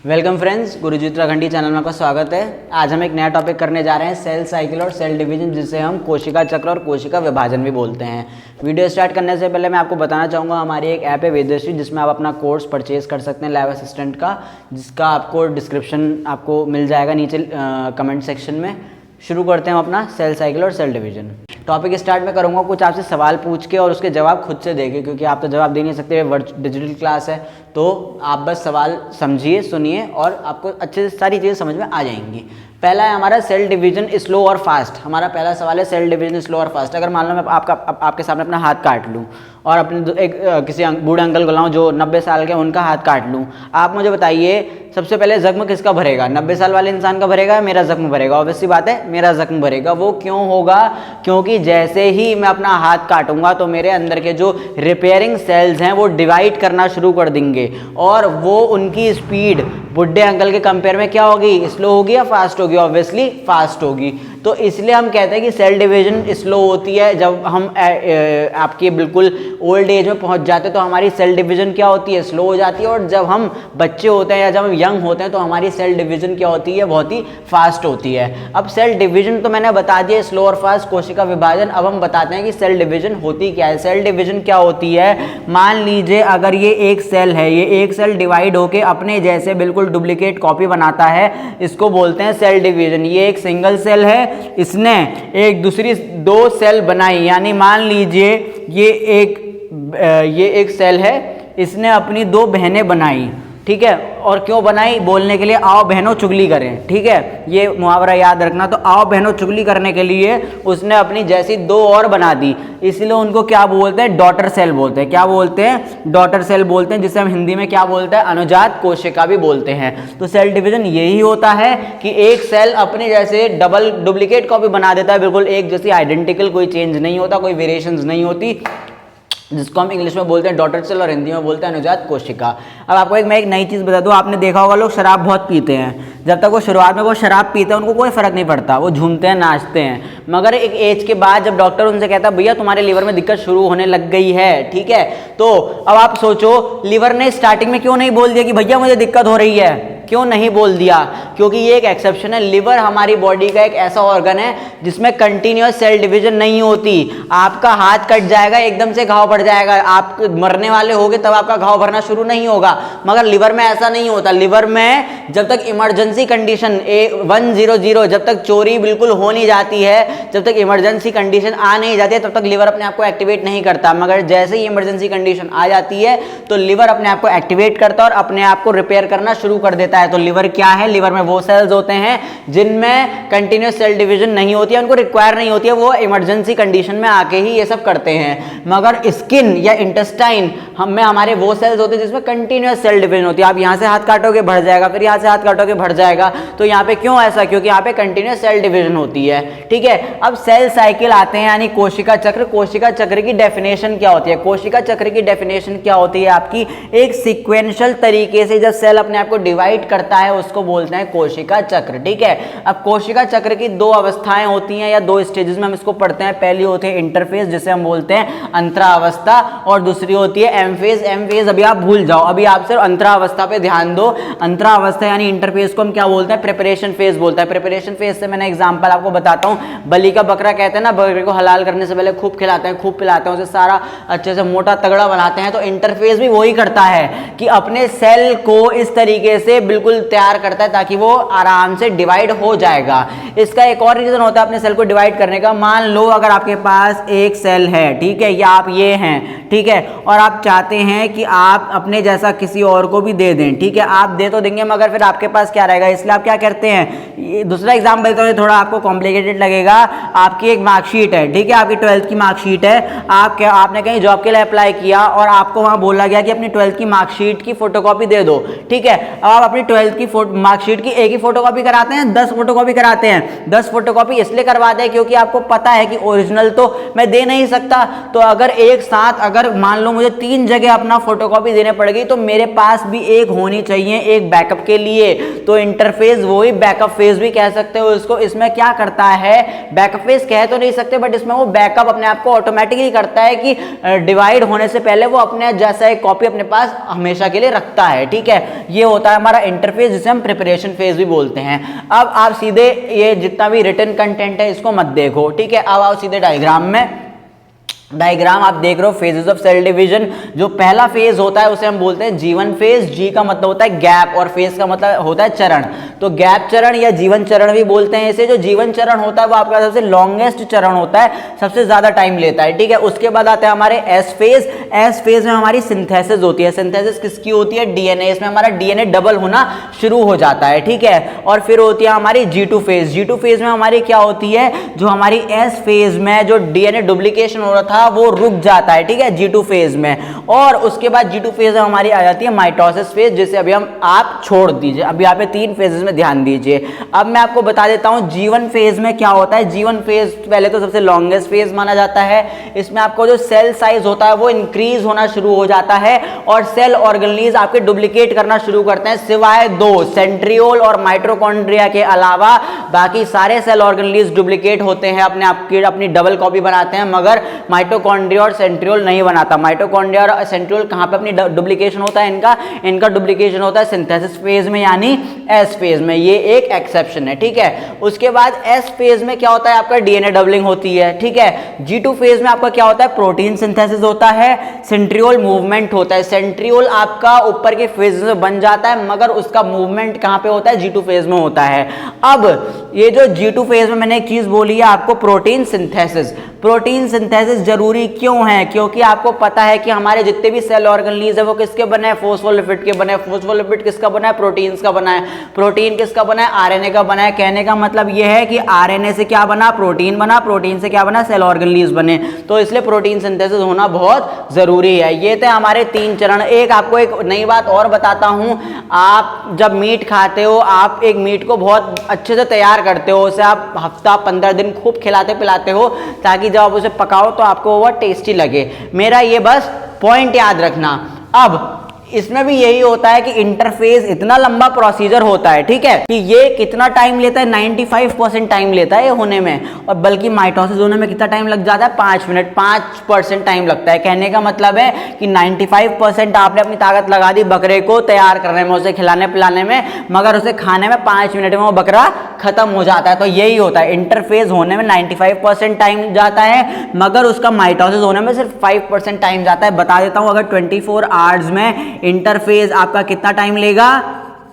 Welcome friends, गुरुजी Uttarakhandi channel में आपका स्वागत है। आज हम एक नया टॉपिक करने जा रहे हैं सेल साइकिल और सेल डिवीजन, जिसे हम कोशिका चक्र और कोशिका विभाजन भी बोलते हैं। वीडियो स्टार्ट करने से पहले मैं आपको बताना चाहूँगा, हमारी एक ऐप है वेदश्री, जिसमें आप अपना कोर्स परचेज कर सकते हैं लैब असिस्टेंट का, जिसका आपको डिस्क्रिप्शन आपको मिल जाएगा नीचे कमेंट सेक्शन में। शुरू करते हैं हम अपना सेल साइकिल और सेल डिवीजन। टॉपिक स्टार्ट में करूँगा कुछ आपसे सवाल पूछ के और उसके जवाब खुद से देंगे, क्योंकि आप तो जवाब दे नहीं सकते, डिजिटल क्लास है। तो आप बस सवाल समझिए, सुनिए और आपको अच्छे से सारी चीज़ें समझ में आ जाएंगी। पहला है हमारा सेल डिवीजन स्लो और फास्ट। हमारा पहला सवाल है सेल डिवीजन स्लो और फास्ट। अगर मान लो मैं आपके सामने अपना हाथ काट लूँ और अपने किसी बूढ़े अंकल को लाऊं जो 90 साल के, उनका हाथ काट लूँ, आप मुझे बताइए सबसे पहले जख्म किसका भरेगा? 90 साल वाले इंसान का भरेगा, मेरा जख्म भरेगा? ऑब्वियसली बात है, मेरा जख्म भरेगा। वो क्यों होगा? क्योंकि जैसे ही मैं अपना हाथ काटूंगा तो मेरे अंदर के जो रिपेयरिंग सेल्स हैं वो डिवाइड करना शुरू कर देंगे, और वो उनकी स्पीड बुढ़े अंकल के कंपेयर में क्या होगी? स्लो होगी या फास्ट होगी? ऑब्वियसली फास्ट होगी। तो इसलिए हम कहते हैं कि सेल डिवीजन स्लो होती है। जब हम आपके बिल्कुल ओल्ड एज में पहुंच जाते हैं तो हमारी सेल डिवीजन क्या होती है? स्लो हो जाती है। और जब हम बच्चे होते हैं या जब हम यंग होते हैं तो हमारी सेल डिवीजन क्या होती है? बहुत ही फास्ट होती है। अब सेल डिवीजन तो मैंने बता दिया, स्लो और फास्ट। कोशिका विभाजन अब हम बताते हैं कि सेल डिवीजन होती क्या है। सेल डिवीजन क्या होती है? मान लीजिए अगर ये एक सेल है, ये एक सेल डिवाइड होके अपने जैसे बिल्कुल डुप्लीकेट कॉपी बनाता है, इसको बोलते हैं सेल डिवीजन। ये एक सिंगल सेल है, इसने एक दूसरी दो सेल बनाई, यानी मान लीजिए ये एक सेल है, इसने अपनी दो बहनें बनाई, ठीक है। और क्यों बनाई? बोलने के लिए आओ बहनों चुगली करें, ठीक है। ये मुहावरा याद रखना। तो आओ बहनों चुगली करने के लिए उसने अपनी जैसी दो और बना दी, इसलिए उनको क्या बोलते हैं? डॉटर सेल बोलते हैं। क्या बोलते हैं? डॉटर सेल बोलते हैं, जिसे हम हिंदी में क्या बोलते हैं? अनुजात कोशिका भी बोलते हैं। तो सेल डिवीजन यही होता है कि एक सेल अपने जैसे डबल डुप्लीकेट कॉपी बना देता है, बिल्कुल एक जैसी, आइडेंटिकल, कोई चेंज नहीं होता, कोई वेरिएशंस नहीं होती, जिसको हम इंग्लिश में बोलते हैं डॉटर सेल और हिंदी में बोलते हैं अनुजात कोशिका। अब आपको मैं एक नई चीज़ बता दूं, आपने देखा होगा लोग शराब बहुत पीते हैं। जब तक वो शुरुआत में वो शराब पीते हैं उनको कोई फर्क नहीं पड़ता, वो झूमते हैं, नाचते हैं। मगर एक एज के बाद जब डॉक्टर उनसे कहता है भैया तुम्हारे लीवर में दिक्कत शुरू होने लग गई है, ठीक है, तो अब आप सोचो लीवर ने स्टार्टिंग में क्यों नहीं बोल दिया कि भैया मुझे दिक्कत हो रही है? क्यों नहीं बोल दिया? क्योंकि ये एक एक्सेप्शन है। लिवर हमारी बॉडी का एक ऐसा ऑर्गन है जिसमें कंटिन्यूअस सेल डिवीजन नहीं होती। आपका हाथ कट जाएगा, एकदम से घाव पड़ जाएगा, आप मरने वाले होगे तब आपका घाव भरना शुरू नहीं होगा। मगर लिवर में ऐसा नहीं होता। लिवर में जब तक इमरजेंसी कंडीशन 100, जब तक चोरी बिल्कुल हो नहीं जाती है, जब तक इमरजेंसी कंडीशन आ नहीं जाती है, तब तक लिवर अपने आप को एक्टिवेट नहीं करता। मगर जैसे ही इमरजेंसी कंडीशन आ जाती है तो लिवर अपने आप को एक्टिवेट करता है और अपने आप को रिपेयर करना शुरू कर देता है। तो लिवर क्या है? लिवर में वो सेल्स होते हैं जिनमें कंटिन्यूअस सेल डिवीजन नहीं होती है, उनको रिक्वायर नहीं होती है, वो इमरजेंसी कंडीशन में आके ही ये सब करते हैं। मगर स्किन या इंटेस्टाइन में हमारे वो सेल्स होते हैं जिसमें कंटिन्यूअस सेल डिवीजन होती है। आप यहां से हाथ काटोगे बढ़ जाएगा, फिर यहां से हाथ काटोगे बढ़ जाएगा। तो यहां पे क्यों ऐसा? क्योंकि यहां पे कंटिन्यूअस सेल डिवीजन होती है, ठीक है। अब सेल साइकिल आते हैं, यानी कोशिका चक्र। कोशिका चक्र की डेफिनेशन क्या होती है? कोशिका चक्र की डेफिनेशन क्या होती है आपकी? एक सीक्वेंशियल तरीके से जब सेल अपने आप को डिवाइड करता है उसको बोलते हैं कोशिका चक्र, ठीक है। अब कोशिका चक्र की दो अवस्थाएं होती हैं या दो स्टेजेस में हम इसको पढ़ते हैं। पहली होती है इंटरफेज, जिसे हम बोलते हैं अंतरावस्था, और दूसरी होती है एम फेज। एम फेज अभी आप भूल जाओ, अभी आप सिर्फ अंतरावस्था पे ध्यान दो। अंतरावस्था यानी इंटरफेज को हम क्या बोलते हैं? प्रिपरेशन फेज बोलते हैं। प्रिपरेशन फेज से मैंने एग्जांपल आपको बताता हूं। बलि का बकरा कहते हैं ना, बकरे को हलाल करने से पहले खूब खिलाते हैं, खूब पिलाते हैं, उसे सारा अच्छे से मोटा तगड़ा बनाते हैं। तो इंटरफेज भी वही करता है कि अपने सेल को इस तरीके से बिल्कुल तैयार करता है ताकि वो आराम से डिवाइड हो जाएगा। इसका एक और रीजन होता है अपने सेल को डिवाइड करने का। मान लो अगर आपके पास एक सेल है, ठीक है, या आप ये हैं, ठीक है, और आप चाहते हैं कि आप अपने जैसा किसी और को भी दे दें, ठीक है, आप दे तो देंगे मगर फिर आपके पास क्या रहेगा? इसलिए आप क्या करते हैं? दूसरा एग्जाम्पल तो थोड़ा आपको कॉम्प्लिकेटेड लगेगा। आपकी एक मार्कशीट है, ठीक है, आपकी 12th की मार्कशीट है, आपने कहीं जॉब के लिए अप्लाई किया और आपको वहां बोला गया कि अपनी 12th की मार्कशीट की फोटोकॉपी दे दो, ठीक है। अब आप अपनी 12th की मार्कशीट की एक ही फोटोकॉपी कराते हैं, 10 फोटोकॉपी कराते हैं? 10 फोटोकॉपी इसलिए करवाते हैं क्योंकि आपको पता है कि ओरिजिनल तो मैं दे नहीं सकता। तो अगर एक साथ अगर मान लो मुझे 3 जगह अपना फोटोकॉपी देने पड़ गई तो मेरे पास भी एक होनी चाहिए, एक बैकअप के लिए। तो इंटरफेज वही बैकअप फेज भी कह सकते हो इसको। इसमें क्या करता है? बैकअप फेज कह तो नहीं सकते, बट इसमें वो बैकअप अपने आप को ऑटोमेटिकली करता है कि डिवाइड होने से पहले वो अपने जैसा एक कॉपी अपने पास हमेशा के लिए रखता है, ठीक है। ये होता है हमारा इंटरफेज, जिसे हम प्रिपरेशन फेज भी बोलते हैं। अब आप सीधे ये जितना भी रिटन कंटेंट है इसको मत देखो, ठीक है। अब आओ सीधे डायग्राम में। डायग्राम आप देख रहे हो, फेजेस ऑफ सेल डिवीजन। जो पहला फेज होता है उसे हम बोलते हैं जीवन फेज। जी का मतलब होता है गैप और फेज का मतलब होता है चरण। तो गैप चरण या जीवन चरण भी बोलते हैं इसे। जो जीवन चरण होता है वो आपका सबसे लॉन्गेस्ट चरण होता है, सबसे ज्यादा टाइम लेता है, ठीक है। उसके बाद आते हैं हमारे एस फेज। एस फेज में हमारी सिंथेसिस होती है। सिंथेसिस किसकी होती है? डीएनए। इसमें हमारा डीएनए डबल होना शुरू हो जाता है, ठीक है। और फिर होती है हमारी G2 फेज। G2 फेज में हमारी क्या होती है? जो हमारी एस फेज में जो डीएनए डुप्लीकेशन हो रहा था वो रुक जाता है, ठीक है, G2 फेज में। और उसके बाद G2 फेज में हमारी आ जाती है माइटोसिस फेज, जिसे अभी हम आप छोड़ दीजिए। अभी यहाँ पे 3 फेजेस में ध्यान दीजिए। अब मैं आपको बता देता हूँ जीवन फेज में क्या होता है। जीवन फेज पहले तो सबसे लॉन्गेस्ट फेज माना जाता है। इसमें आपको जो सेल साइज होता है वो इंक्रीज होना शुरू हो जाता है और सेल ऑर्गेनेल्स आपके डुप्लीकेट करना शुरू करते हैं, सिवाय 2 सेंट्रियोल और माइटोकॉन्ड्रिया के अलावा बाकी सारे सेल ऑर्गेनेल्स डुप्लीकेट होते हैं, अपनी डबल कॉपी बनाते हैं, मगर माइटोकॉन्ड्रिया और सेंट्रियोल नहीं बनाता। माइटोकॉन्ड्रिया और सेंट्रियोल कहां पे अपनी डुप्लीकेशन होता है? इनका डुप्लीकेशन होता है सिंथेसिस फेज में, यानी एस फेज में। ये एक एक्सेप्शन है, ठीक है। उसके बाद एस फेज में क्या होता है? आपका डीएनए डबलिंग होती है, ठीक है। G2 फेज में आपका क्या होता है? प्रोटीन सिंथेसिस होता है, सेंट्रियोल मूवमेंट होता है। सेंट्रियोल आपका ऊपर के फेज में बन जाता है, मगर उसका मूवमेंट कहां पे होता है? G2 फेज में होता है। अब ये जो G2 फेज में मैंने एक चीज बोली है आपको, प्रोटीन सिंथेसिस। प्रोटीन सिंथेसिस जरूरी क्यों है? क्योंकि आपको पता है कि हमारे जितने भी सेल ऑर्गेनेल्स है वो किसके बने हैं? फोस्फोलिपिड के बने हैं। फोस्फोलिपिड किसका बना है? प्रोटीन्स का बना है। प्रोटीन किसका बना है? आरएनए का बना है। कहने का मतलब ये है कि आरएनए से क्या बना? प्रोटीन बना। प्रोटीन से क्या बना? सेल ऑर्गेनेल्स बने। तो इसलिए प्रोटीन सिंथेसिस होना बहुत जरूरी है। ये थे हमारे 3 चरण। एक आपको एक नई बात और बताता हूं, आप जब मीट खाते हो, आप एक मीट को बहुत अच्छे से तैयार करते हो, उसे आप हफ्ता 15 दिन खूब खिलाते पिलाते हो, ताकि जब आप उसे पकाओ तो आपको वो टेस्टी लगे। मेरा ये बस पॉइंट याद रखना। अब इसमें भी यही होता है कि इंटरफेस इतना लंबा प्रोसीजर होता है, ठीक है, कि ये कितना टाइम लेता है? 95% टाइम लेता है ये होने में। और बल्कि माइटोसिस होने में कितना टाइम लग जाता है? 5 मिनट। 5% टाइम लगता है। कहने का मतलब है कि 95% आपने अपनी ताकत लगा दी बकरे को तैयार करने में, उसे खिलाने पिलाने में, मगर उसे खाने में 5 मिनट में वो बकरा खत्म हो जाता है। तो यही होता है, इंटरफेस होने में 95% टाइम जाता है, मगर उसका माइटोसिस होने में सिर्फ 5% टाइम जाता है। बता देता हूं, अगर 24 आवर्स में इंटरफेज आपका कितना टाइम लेगा?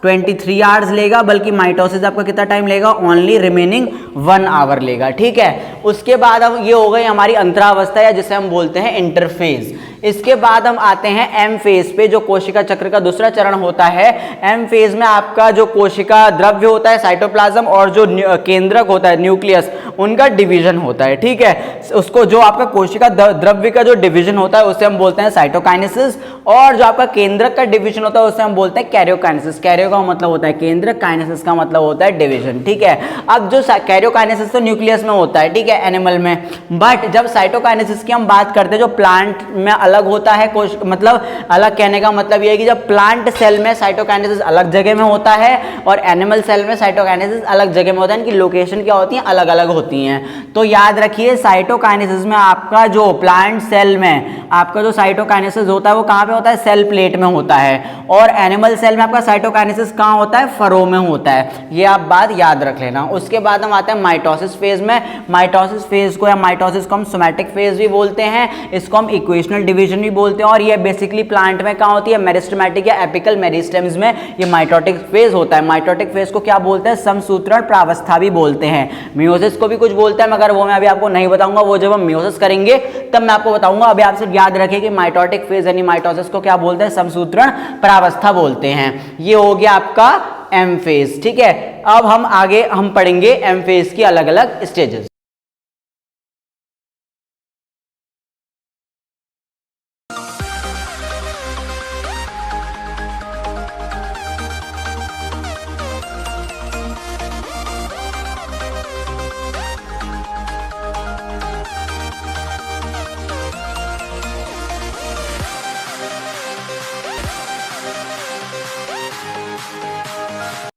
23 आवर्स लेगा, बल्कि माइटोसिस आपका कितना टाइम लेगा? ओनली रिमेनिंग 1 आवर लेगा, ठीक है। उसके बाद अब ये हो गई हमारी अंतरावस्था, या जिसे हम बोलते हैं इंटरफेज। इसके बाद हम आते हैं एम फेज पे, जो कोशिका चक्र का दूसरा चरण होता है। एम फेज में आपका जो कोशिका द्रव्य होता है, साइटोप्लाज्म, और जो केंद्रक होता है, न्यूक्लियस, उनका डिवीजन होता है, ठीक है। उसको जो आपका कोशिका द्रव्य का जो डिवीजन होता है उसे हम बोलते हैं साइटोकाइनेसिस, और जो आपका केंद्रक का डिवीजन होता है उसे हम बोलते हैं कैरियोकाइनेसिस। कैरियो का मतलब होता है केंद्रक, काइनेसिस का मतलब होता है डिवीजन, ठीक है। अब जो कैरियोकाइनेसिस तो न्यूक्लियस में होता है, ठीक है, एनिमल में, बट जब साइटोकाइनेसिस की हम बात करते हैं, जो प्लांट में अलग होता है, मतलब अलग कहने का मतलब ये है कि जब प्लांट सेल में साइटोकाइनेसिस अलग जगह में होता है और एनिमल सेल में साइटोकाइनेसिस अलग जगह में होता है, इनकी लोकेशन क्या होती है? अलग अलग होती हैं। तो याद रखिए, साइटोकाइनेसिस में आपका जो प्लांट सेल में आपका जो साइटोकाइनेसिस होता है वो कहां पे होता है? सेल प्लेट में होता है। और एनिमल सेल में आपका साइटोकाइनेसिस कहां होता है? फरो में होता है। ये आप बात याद रख लेना। उसके बाद हम आते हैं माइटोसिस फेज में। माइटोसिस फेज को या माइटोसिस को हम सोमैटिक फेज भी बोलते हैं, इसको हम इक्वेशनल डिवीजन भी बोलते हैं, और ये बेसिकली प्लांट में कहां होती है? मेरिस्टेमेटिक या एपिकल मेरिस्टेम्स में ये माइटोटिक फेज होता है। माइटोटिक फेज को क्या बोलते हैं? समसूत्रण प्रावस्था भी बोलते हैं। मियोसिस को भी कुछ बोलते हैं, मगर वो मैं अभी आपको नहीं बताऊंगा, वो जब हम मियोसिस करेंगे तब मैं आपको बताऊंगा। अभी आप सिर्फ याद रखें कि माइटोटिक फेज यानी माइटोसिस को क्या बोलते हैं? समसूत्रण प्रावस्था बोलते हैं। ये हो गया आपका एम फेज, ठीक है। अब हम आगे हम पढ़ेंगे एम फेज की अलग अलग स्टेजेस।